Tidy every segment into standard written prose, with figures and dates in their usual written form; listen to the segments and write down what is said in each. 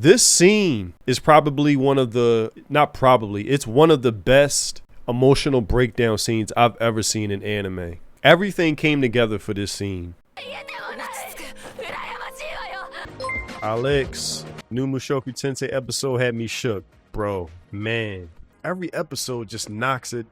This scene is probably it's one of the best emotional breakdown scenes I've ever seen in anime. Everything came together for this scene. Alex, new Mushoku Tensei episode had me shook, bro. Man, every episode just knocks it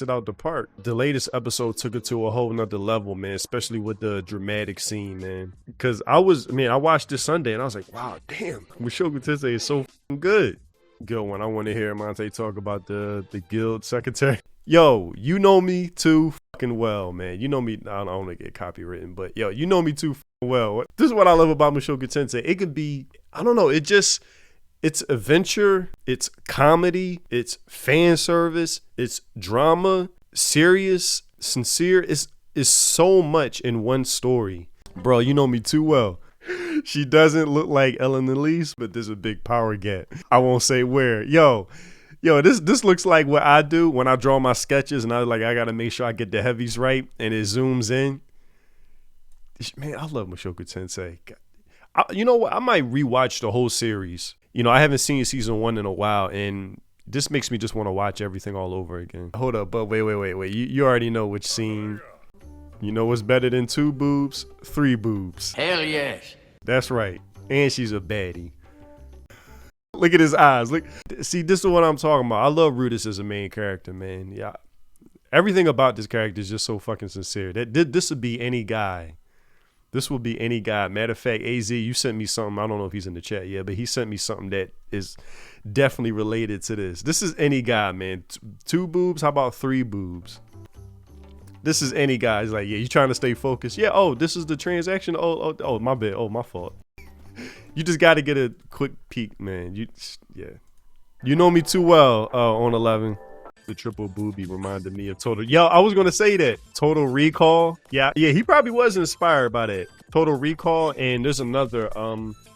out the park. The latest episode took it to a whole nother level, man, especially with the dramatic scene, man. Because I watched this Sunday and I was like, wow, damn, Mushoku Tensei is so f***ing good. Good one. I want to hear Monte talk about the guild secretary. Yo, you know me too fucking well, man. You know me. I don't want to get copywritten, but yo, you know me too fucking well. This is what I love about Mushoku Tensei. It could be, I don't know, it's adventure, it's comedy, it's fan service, it's drama, serious, sincere. It's so much in one story. Bro, you know me too well. She doesn't look like Ellen Elise, but there's a big power gap. I won't say where. Yo, this looks like what I do when I draw my sketches and I gotta make sure I get the heavies right and it zooms in. Man, I love Mushoku Tensei. You know what? I might rewatch the whole series. You know, I haven't seen season 1 in a while, and this makes me just want to watch everything all over again. Hold up, but wait. You already know which scene. You know what's better than 2 boobs? 3 boobs. Hell yes. That's right. And she's a baddie. Look at his eyes. Look, see, this is what I'm talking about. I love Rudis as a main character, man. Yeah, everything about this character is just so fucking sincere. This would be any guy. This will be any guy. Matter of fact, AZ, you sent me something. I don't know if he's in the chat yet, but he sent me something that is definitely related to this. This is any guy, man. 2 boobs. How about 3 boobs? This is any guy. He's like, yeah, you trying to stay focused? Yeah. Oh, this is the transaction. Oh, my bad. Oh, my fault. You just got to get a quick peek, man. You know me too well. On 11. The triple booby reminded me of Total. Yo, I was gonna say that Total Recall. Yeah, he probably was inspired by that Total Recall. And there's another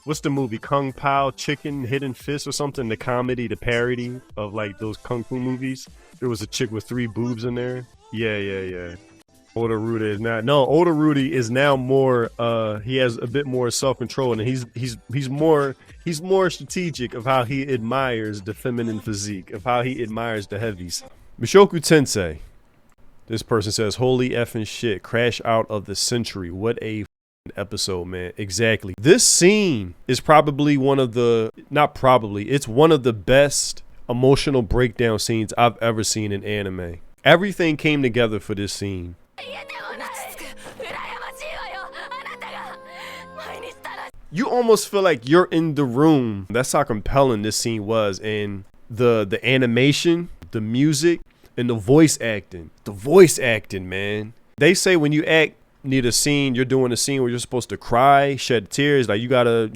what's the movie? Kung Pao Chicken Hidden Fist or something? The comedy, the parody of like those kung fu movies. There was a chick with 3 boobs in there. Yeah. Older Rudy is now more. He has a bit more self-control, and he's more strategic of how he admires the feminine physique, of how he admires the heavies. Mushoku Tensei. This person says, "Holy effing shit! Crash out of the century. What a episode, man!" Exactly. This scene is probably it's one of the best emotional breakdown scenes I've ever seen in anime. Everything came together for this scene. You almost feel like you're in the room. That's how compelling this scene was. And the animation, the music, and the voice acting. The voice acting, man. They say when you act near a scene, you're doing a scene where you're supposed to cry, shed tears. Like you gotta,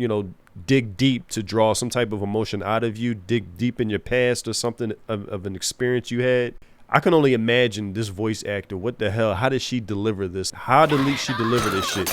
dig deep to draw some type of emotion out of you. Dig deep in your past or something of an experience you had. I can only imagine this voice actor. What the hell? How did she deliver this? How did she deliver this shit?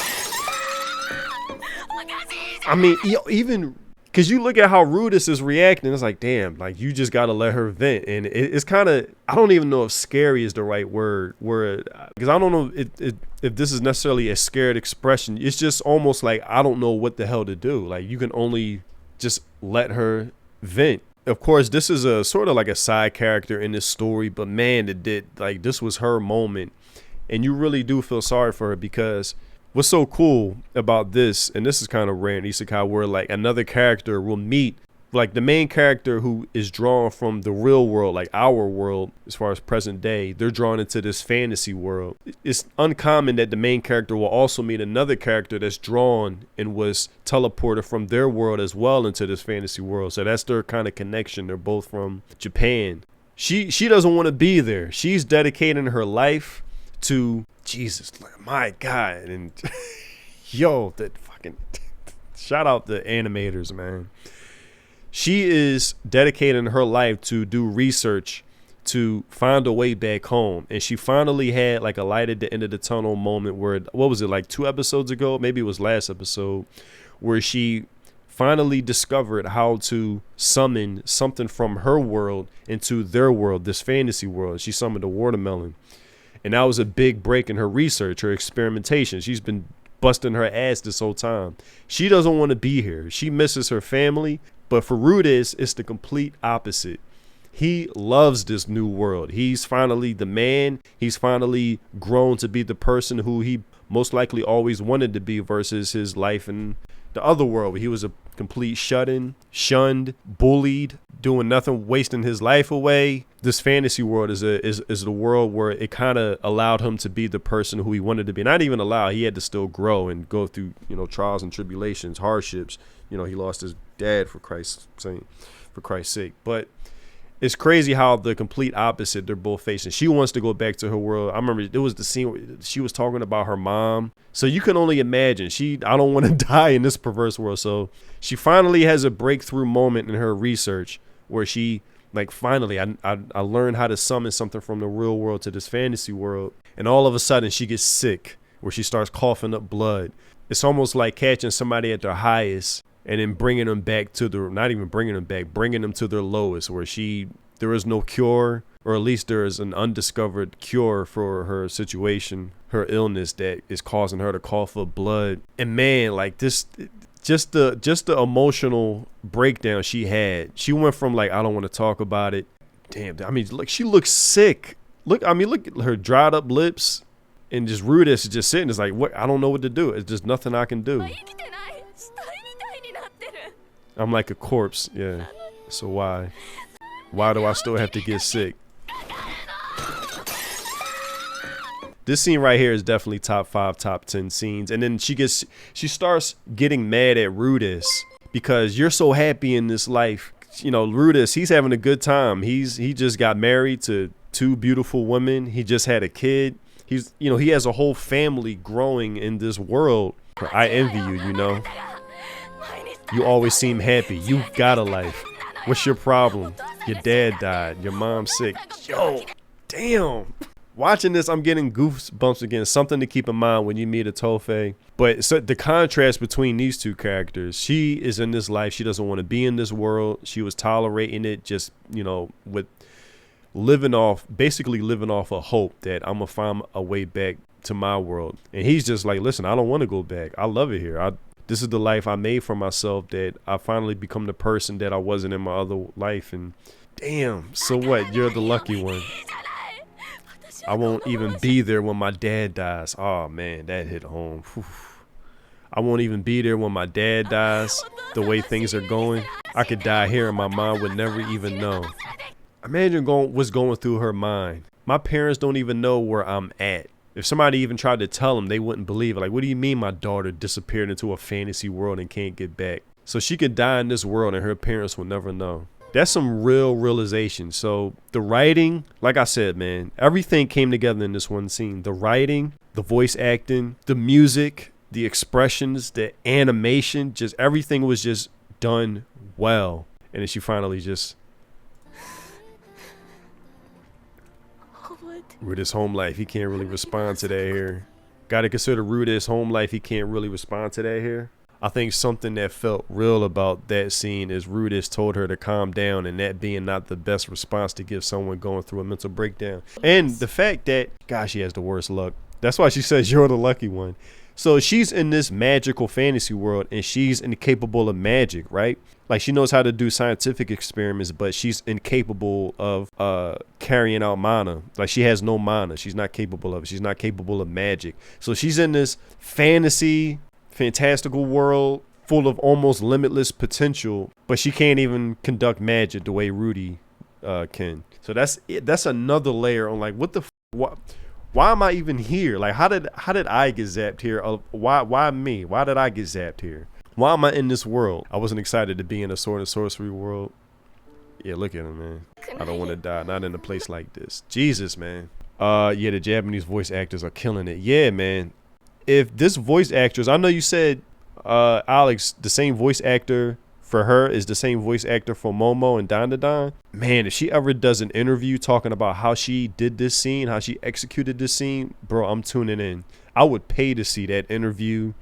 I mean, even because you look at how Rudis is reacting, it's like, damn, like you just gotta let her vent, and it's kind of, I don't even know if scary is the right word, because I don't know if this is necessarily a scared expression. It's just almost like I don't know what the hell to do. Like you can only just let her vent. Of course, this is a sort of like a side character in this story, but man, this was her moment, and you really do feel sorry for her because what's so cool about this, and this is kind of rare in isekai, where like another character will meet like the main character who is drawn from the real world, like our world as far as present day. They're drawn into this fantasy world. It's uncommon that the main character will also meet another character that's drawn and was teleported from their world as well into this fantasy world. So that's their kind of connection. They're both from Japan. She doesn't want to be there. She's dedicating her life to Jesus, my God. And yo, that fucking shout out the animators, man. She is dedicating her life to do research to find a way back home. And she finally had like a light at the end of the tunnel moment where, what was it, like 2 episodes ago? Maybe it was last episode, where she finally discovered how to summon something from her world into their world, this fantasy world. She summoned a watermelon. And that was a big break in her research, her experimentation. She's been busting her ass this whole time. She doesn't want to be here. She misses her family. But for Rudis, it's the complete opposite. He loves this new world. He's finally the man. He's finally grown to be the person who he most likely always wanted to be versus his life in the other world. He was a complete shut-in, shunned, bullied, doing nothing, wasting his life away. This fantasy world is the world where it kind of allowed him to be the person who he wanted to be. Not even allow, he had to still grow and go through, trials and tribulations, hardships. He lost his dad for Christ's sake. But it's crazy how the complete opposite they're both facing. She wants to go back to her world. I remember it was the scene where she was talking about her mom. So you can only imagine. I don't want to die in this perverse world. So she finally has a breakthrough moment in her research where she, finally, I learned how to summon something from the real world to this fantasy world. And all of a sudden she gets sick where she starts coughing up blood. It's almost like catching somebody at their highest and then bringing them back to bringing them to their lowest, where there is no cure, or at least there is an undiscovered cure for her situation, her illness that is causing her to cough up blood. And man, just the emotional breakdown she had. She went from I don't want to talk about it. Damn, look, she looks sick. Look at her dried up lips, and just Rudis is just sitting. It's like, what? I don't know what to do. It's just nothing I can do. I'm like a corpse, yeah. So why do I still have to get sick? This scene right here is definitely top 5, top 10 scenes. And then she starts getting mad at Rudis because you're so happy in this life. Rudis, he's having a good time. He just got married to 2 beautiful women. He just had a kid. He has a whole family growing in this world. I envy you, You always seem happy. You got a life. What's your problem? Your dad died. Your mom's sick. Yo, damn. Watching this, I'm getting goosebumps again. Something to keep in mind when you meet a Tofei. But so the contrast between these 2 characters, she is in this life. She doesn't want to be in this world. She was tolerating it, just, with basically living off a hope that I'm going to find a way back to my world. And he's just like, listen, I don't want to go back. I love it here. This is the life I made for myself, that I finally become the person that I wasn't in my other life. And damn, so what? You're the lucky one. I won't even be there when my dad dies. Oh man, that hit home. Whew. I won't even be there when my dad dies. The way things are going, I could die here and my mom would never even know. Imagine what's going through her mind. My parents don't even know where I'm at. If somebody even tried to tell them, they wouldn't believe it. Like, what do you mean my daughter disappeared into a fantasy world and can't get back? So she could die in this world and her parents will never know. That's some real realization. So the writing, like I said, man, everything came together in this one scene. The writing, the voice acting, the music, the expressions, the animation, just everything was just done well. And then she finally just... Rudis' home life, he can't really respond to that here. Gotta consider Rudis' home life, he can't really respond to that here. I think something that felt real about that scene is Rudis told her to calm down, and that being not the best response to give someone going through a mental breakdown. And the fact that, gosh, she has the worst luck. That's why she says you're the lucky one. So she's in this magical fantasy world and she's incapable of magic, right? Like she knows how to do scientific experiments, but she's incapable of carrying out mana. Like she has no mana. She's not capable of it. She's not capable of magic. So she's in this fantastical world full of almost limitless potential, but she can't even conduct magic the way Rudy can. So that's it. That's another layer on like what why am I even here? Like how did I get zapped here? Why me? Why did I get zapped here? Why am I in this world? I wasn't excited to be in a sword and sorcery world. Yeah, look at him, man. I don't want to die. Not in a place like this. Jesus, man. Yeah, the Japanese voice actors are killing it. Yeah, man. If this voice actress, I know you said, Alex, the same voice actor for her is the same voice actor for Momo and Dandadan. Man, if she ever does an interview talking about how she did this scene, how she executed this scene, bro, I'm tuning in. I would pay to see that interview,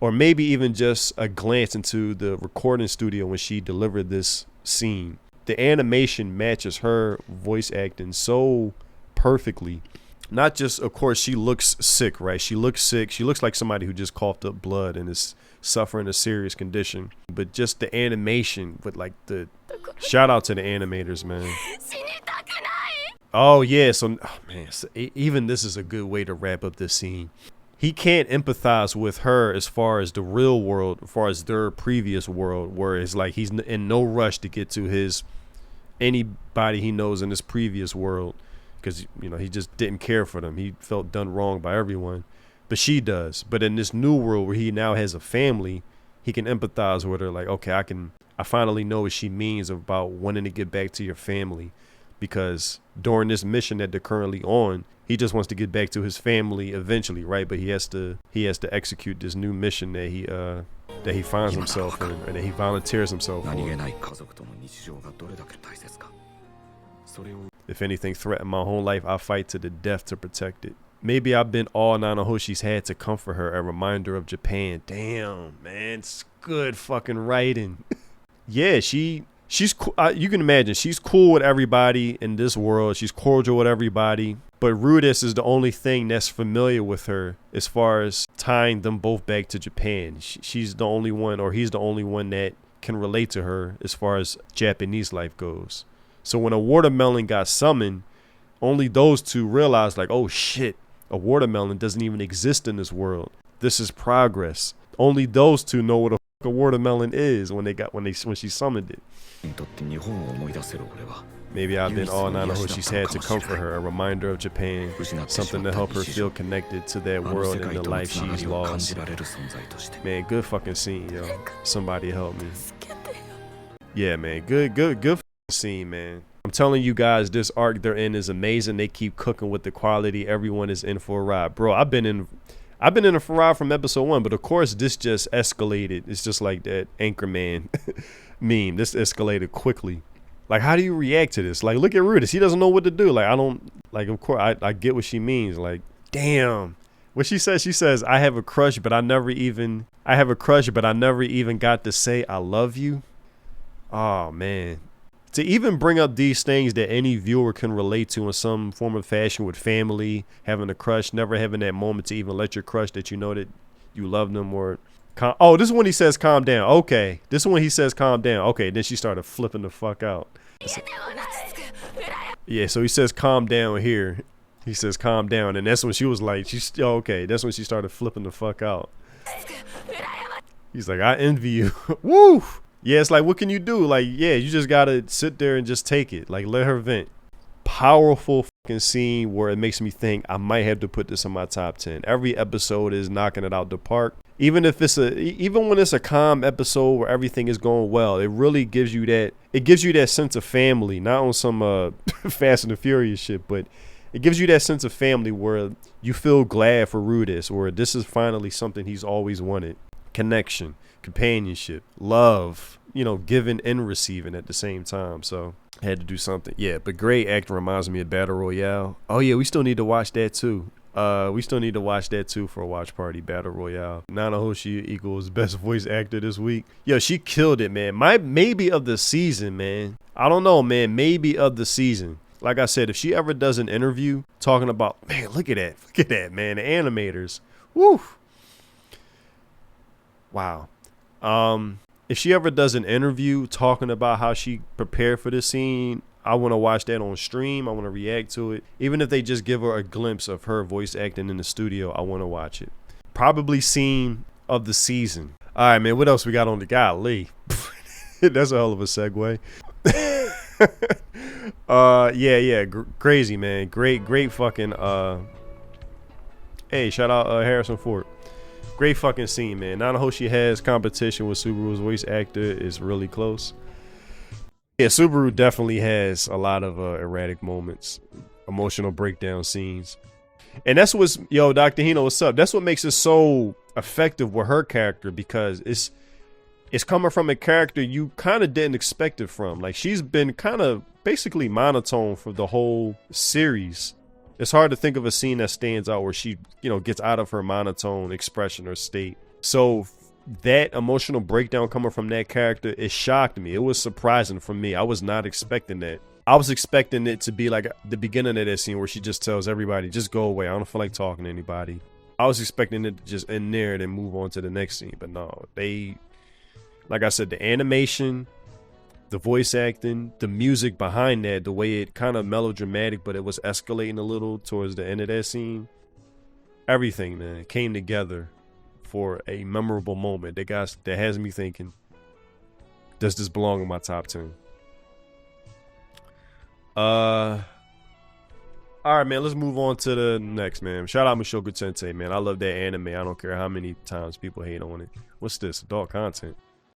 or maybe even just a glance into the recording studio when she delivered this scene. The animation matches her voice acting so perfectly. Not just, of course, she looks sick, right? She looks sick. She looks like somebody who just coughed up blood and is suffering a serious condition. But just the animation with like the shout out to the animators, man. Oh yeah, so oh, man, so even this is a good way to wrap up this scene. He can't empathize with her as far as the real world, as far as their previous world, where it's like he's in no rush to get to his anybody he knows in this previous world, because you know he just didn't care for them. He felt done wrong by everyone, but she does. But in this new world where he now has a family, he can empathize with her. Like, okay, I finally know what she means about wanting to get back to your family, because during this mission that they're currently on, he just wants to get back to his family eventually, right? But he has to execute this new mission that he finds himself in, or that he volunteers himself for. If anything threatened my whole life, I fight to the death to protect it. Maybe I've been all Nanahoshi's had to comfort her, a reminder of Japan. Damn, man, it's good fucking writing. Yeah, she's cool. You can imagine she's cool with everybody in this world. She's cordial with everybody. But Rudis is the only thing that's familiar with her as far as tying them both back to Japan. She's the only one, or he's the only one that can relate to her as far as Japanese life goes. So when a watermelon got summoned, only those two realized, like, oh shit, a watermelon doesn't even exist in this world. This is progress. Only those two know what a watermelon is when she summoned it. Maybe I've been all Nanahoshi's had to comfort her, a reminder of Japan, something to help her feel connected to that world and the life she's lost. Man, good fucking scene, yo. Somebody help me. Yeah, man, good fucking scene, man. I'm telling you guys, this arc they're in is amazing. They keep cooking with the quality. Everyone is in for a ride, bro. I've been in a for a ride from episode 1, but of course this just escalated. It's just like that Anchorman meme. This escalated quickly. Like, how do you react to this? Like, look at Rudis. He doesn't know what to do. Like, of course, I get what she means. Like, damn. What she says, I have a crush, but I never even got to say I love you. Oh, man. To even bring up these things that any viewer can relate to in some form of fashion with family, having a crush, never having that moment to even let your crush that you know that you love them or... Oh, this is when he says calm down. Okay. This is when he says calm down. Okay, then she started flipping the fuck out. Yeah, so he says calm down here. He says calm down, and that's when she was like, okay. That's when she started flipping the fuck out. He's like, I envy you. Woo! Yeah, it's like, what can you do? Like, yeah, you just gotta sit there and just take it. Like, let her vent. Powerful fucking scene where it makes me think I might have to put this in my top 10. Every episode is knocking it out the park. Even when it's a calm episode where everything is going well, it really gives you that sense of family, not on some Fast and the Furious shit, but it gives you that sense of family where you feel glad for Rudis, or this is finally something he's always wanted. Connection, companionship, love, giving and receiving at the same time. So I had to do something. Yeah, but great acting reminds me of Battle Royale. Oh yeah, we still need to watch that too. For a watch party. Battle Royale. Nanahoshi equals best voice actor this week. Yo, she killed it, man. Maybe of the season, man. I don't know, man. Maybe of the season. Like I said, if she ever does an interview talking about, man, look at that, man. The animators. Woo. Wow. If she ever does an interview talking about how she prepared for this scene, I want to watch that on stream. I want to react to it. Even if they just give her a glimpse of her voice acting in the studio, I want to watch it. Probably scene of the season. All right, man. What else we got on the golly? That's a hell of a segue. Crazy, man. Great fucking. Hey, shout out Harrison Ford. Great fucking scene, man. Nanahoshi has competition with Subaru's voice actor is really close. Yeah, Subaru definitely has a lot of erratic moments, emotional breakdown scenes. And that's what's, Dr. Hino, what's up? That's what makes it so effective with her character, because it's coming from a character you kind of didn't expect it from. Like, she's been kind of basically monotone for the whole series. It's hard to think of a scene that stands out where she, gets out of her monotone expression or state. So that emotional breakdown coming from that character, it shocked me. It was surprising for me. I was not expecting that. I was expecting it to be like the beginning of that scene where she just tells everybody, just go away. I don't feel like talking to anybody. I was expecting it to just end there and then move on to the next scene. But no, they, like I said, the animation, the voice acting, the music behind that, the way it kind of melodramatic, but it was escalating a little towards the end of that scene. Everything, man, came together for a memorable moment that has me thinking, does this belong in my top 10? All right, man, let's move on to the next, man. Shout out Mushoku Tensei, man. I love that anime. I don't care how many times people hate on it. What's this? Adult content.